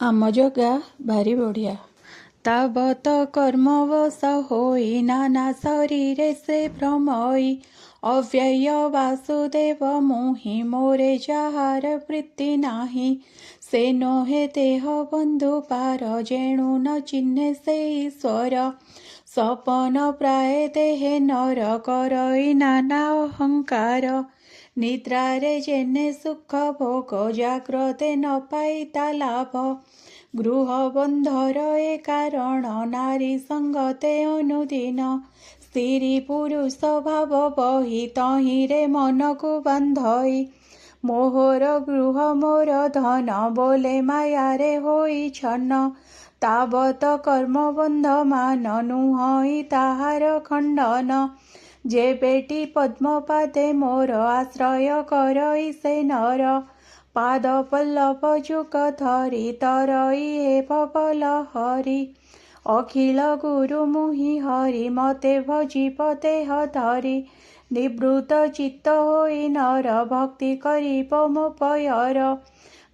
ଆମ ଜଗା ଭାରି ବଢ଼ିଆ। ତାବତ କର୍ମବଶ ହୋଇ ନାନା ଶରୀରେ ସେ ଭ୍ରମଇ ଅବ୍ୟୟ ବାସୁଦେବ ମୁହିଁ ମୋରେ ଯାହାର ପ୍ରୀତି ନାହିଁ। ସେ ନୋହେ ଦେହ ବନ୍ଧୁ ପାର ଯେଣୁ ନ ଚିହ୍ନେ ସେ ଈଶ୍ୱର। ସପନ ପ୍ରାୟ ଦେହେ ନର କରଇ ନାନା ଅହଙ୍କାର। ନିଦ୍ରାରେ ଯେନେ ସୁଖ ଭୋଗ ଜାଗ୍ରତେ ନ ପାଇ ତା ଲାଭ। ଗୃହ ବନ୍ଧର ଏ କାରଣ ନାରୀ ସଙ୍ଗତେ ଅନୁଦିନ। ସ୍ତ୍ରୀ ପୁରୁଷ ଭାବ ବହି ତହିଁରେ ମନକୁ ବାନ୍ଧଇ। ମୋହର ଗୃହ ମୋର ଧନ ବୋଲେ ମାୟାରେ ହୋଇ ଛନ୍ନ। ତାବତ କର୍ମବନ୍ଧ ମାନ ନୁହଁଇ ତାହାର ଖଣ୍ଡନ। ଯେ ବେଟି ପଦ୍ମପାଦେ ମୋର ଆଶ୍ରୟ କରଇ ସେ ନର। ପାଦ ପଲ୍ଲବ ଯୁଗ ଧରି ତରଇ ହେ ଭବ ହରି। ଅଖିଳ ଗୁରୁ ମୁହିଁ ହରି ମତେ ଭଜିବ ଦେହ ଧରି। ନିବୃତ ଚିତ୍ତ ହୋଇ ନର ଭକ୍ତି କରିବ ମୋ ପୟର।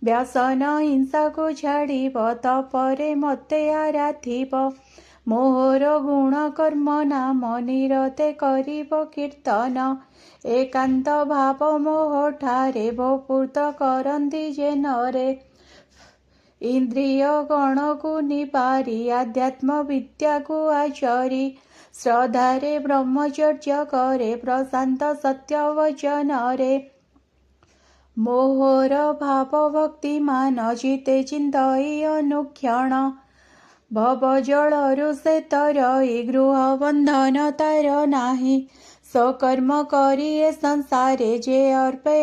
ବ୍ୟସନ ହିଂସାକୁ ଛାଡ଼ିବ ତପରେ ମତେ ଆରାଧିବ। ମୋହର ଗୁଣ କର୍ମ ନାମ ନିରତେ କରିବ କୀର୍ତ୍ତନ। ଏକାନ୍ତ ଭାବ ମୋହ ଠାରେ ଭୋପୂତ କରନ୍ତି ଯେ ନରେ। ଇନ୍ଦ୍ରିୟ ଗଣକୁ ନିବାରି ଆଧ୍ୟାତ୍ମ ବିଦ୍ୟାକୁ ଆଚରି। ଶ୍ରଦ୍ଧାରେ ବ୍ରହ୍ମଚର୍ଯ୍ୟ କରେ ପ୍ରଶାନ୍ତ ସତ୍ୟ ବଚନରେ। ମୋହର ଭାବ ଭକ୍ତି ମାନ ଚିତେ ଚିନ୍ତଇ ଅନୁକ୍ଷଣ। ଭବ ଜଳରୁ ସେ ତରଇ ଗୃହ ବନ୍ଧନ ତାର ନାହିଁ। ସକର୍ମ କରି ଏ ସଂସାରେ ଯେ ଅର୍ପେ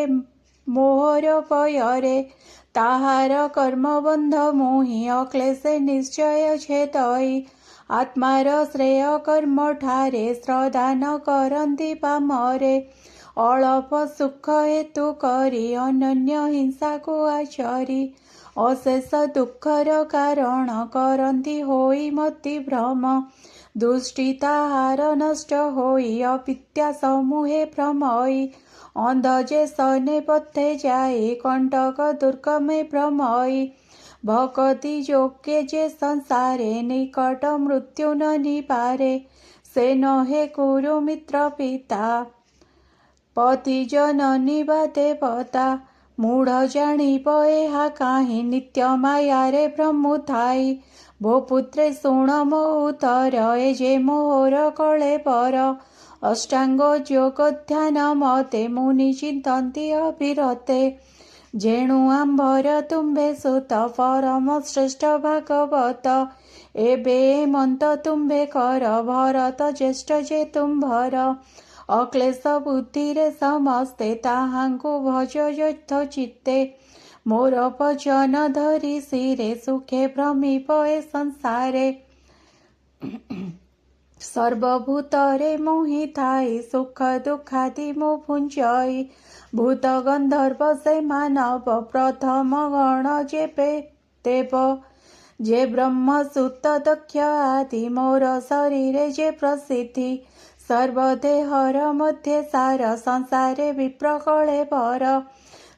ମୋହର ପୟରେ। ତାହାର କର୍ମବନ୍ଧ ମୁହିଁ ଅକ୍ଲେଶେ ନିଶ୍ଚୟ ଛେଦଇ। ଆତ୍ମାର ଶ୍ରେୟ କର୍ମ ଠାରେ ଶ୍ରଦ୍ଧା ନ କରନ୍ତି ପାମରେ। ଅଳପ ସୁଖ ହେତୁ କରି ଅନନ୍ୟ ହିଂସାକୁ ଆଚରି। ଅଶେଷ ଦୁଃଖର କାରଣ କରନ୍ତି ହୋଇ ମତି ଭ୍ରମ। ଦୃଷ୍ଟି ତାହାର ନଷ୍ଟ ହୋଇ ଅବିଦ୍ୟା ସମୂହେ ଭ୍ରମଇ। ଅନ୍ଧ ଯେ ସନେ ପଥେ ଯାଇ କଣ୍ଟକ ଦୁର୍ଗମେ ଭ୍ରମଇ। ଭକତି ଯୋଗେ ଯେ ସଂସାରେ ନିକଟ ମୃତ୍ୟୁ ନ ନିବାରେ। ସେ ନୋହେ ଗୁରୁ ମିତ୍ର ପିତା ପତି ଜନନୀ ବା ଦେବତା। ମୂଢ଼ ଜାଣିବ ଏହା କାହିଁ ନିତ୍ୟ ମାୟାରେ ଭ୍ରମୁଥାଇ। ଭୋ ପୁତ୍ରେ ଶୁଣ ମୋ ଉତ୍ତର ଏ ଯେ ମୋହର କଳେବର। ଅଷ୍ଟାଙ୍ଗ ଯୋଗ ଧ୍ୟାନ ମତେ ମୁନି ଚିନ୍ତନ୍ତି ଅବିରତେ। ଯେଣୁ ଆମ୍ଭର ତୁମ୍ଭେ ସୁତ ପରମ ଶ୍ରେଷ୍ଠ ଭାଗବତ। ଏବେ ମନ୍ତ ତୁମ୍ଭେ କର ଭରତ ଜ୍ୟେଷ୍ଠ ଯେ ତୁମ୍ଭର। ଅକ୍ଲେଶ ବୁଦ୍ଧିରେ ସମସ୍ତେ ତାହାଙ୍କୁ ଭଜ ଯଥ ଚିତ୍ତେ। ମୋର ଭଜନ ଧରି ଶିରେ ସୁଖେ ଭ୍ରମିବ ଏ ସଂସାରେ। ସର୍ବଭୂତରେ ମୋହି ଥାଇ ସୁଖ ଦୁଃଖାଦି ମୁଁ ଭୁଞ୍ଜଇ। ଭୂତ ଗନ୍ଧର୍ବ ସେ ମାନବ ପ୍ରଥମ ଗଣ ଯେବେ ଦେବ। ଯେ ବ୍ରହ୍ମ ସୁତ ଦକ୍ଷ ଆଦି ମୋର ଶରୀରେ ଯେ ପ୍ରସିଦ୍ଧି। ସର୍ବଦେହର ମଧ୍ୟ ସାର ସଂସାରେ ବିପ୍ର କଳେବର।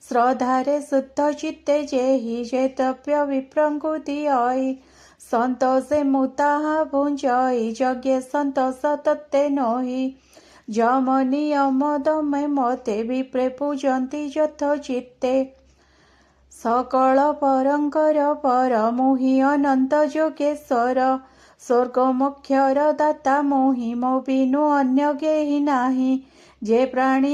ଶ୍ରଦ୍ଧାରେ ଶୁଦ୍ଧ ଚିତ୍ତେ ଯେହି ଯେ ଦ୍ରବ୍ୟ ବିପ୍ରଙ୍କୁ ଦିଅଇ। ସନ୍ତୋଷେ ମୁଁ ତାହା ଭୁଞ୍ଜଇ ଯଜ୍ଞେ ସନ୍ତୋଷ ତତ୍ତେ ନୋହି। ଯମ ନିୟମ ଦମେ ମତେ ବିପ୍ରେ ପୂଜନ୍ତି ଯଥୋଚିତ୍ତେ। ସକଳ ପରଙ୍କର ପର ମୁହିଁ ଅନନ୍ତ ଯୋଗେଶ୍ୱର। ସ୍ୱର୍ଗ ମୋକ୍ଷର ଦାତା ମୁହିଁ ମୋ ବିନୁ ଅନ୍ୟ କେହି ନାହିଁ। ଯେ ପ୍ରାଣୀ